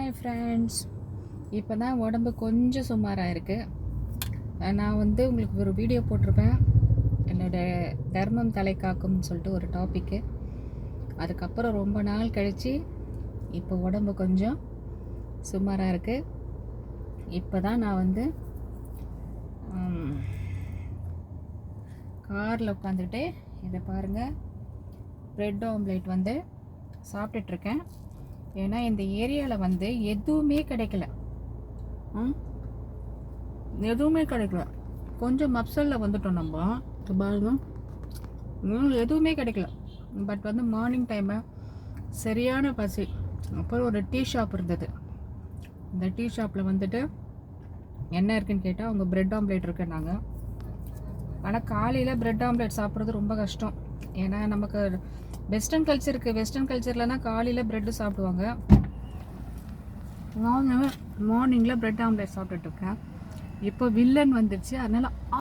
Hi friends, இப்போ தான் உடம்பு கொஞ்சம் சுமாராக இருக்குது. நான் உங்களுக்கு ஒரு வீடியோ போட்டிருப்பேன், என்னோடய தர்மம் தலை காக்கும்னு சொல்லிட்டு ஒரு டாப்பிக்கு. அதுக்கப்புறம் ரொம்ப நாள் கழித்து இப்போ உடம்பு கொஞ்சம் சுமாராக இருக்குது. இப்போ தான் நான் காரில் உட்காந்துட்டு இதை பாருங்கள், ப்ரெட் ஆம்லேட் சாப்பிட்டுட்ருக்கேன். ஏன்னா இந்த ஏரியாவில் எதுவுமே கிடைக்கல, எதுவுமே கிடைக்கல. கொஞ்சம் மப்சலில் வந்துட்டோம் நம்ம, பாருங்க, எதுவுமே கிடைக்கல. பட் மார்னிங் டைமு சரியான பசி. அப்புறம் ஒரு டீ ஷாப் இருந்தது. இந்த டீ ஷாப்பில் என்ன இருக்குன்னு கேட்டால் அவங்க ப்ரெட் ஆம்லேட் இருக்குன்னாங்க. ஆனால் காலையில் ப்ரெட் ஆம்லேட் சாப்பிட்றது ரொம்ப கஷ்டம். ஏன்னா நமக்கு வெஸ்டர்ன் கல்ச்சர் இருக்குது. வெஸ்டர்ன் கல்ச்சர்லனா காலையில் ப்ரெட்டு சாப்பிடுவாங்க. நான் மார்னிங்கில் ப்ரெட் ஆம்லேட் சாப்பிட்டுட்ருக்கேன். இப்போ வில்லன் வந்துடுச்சு, அதனால்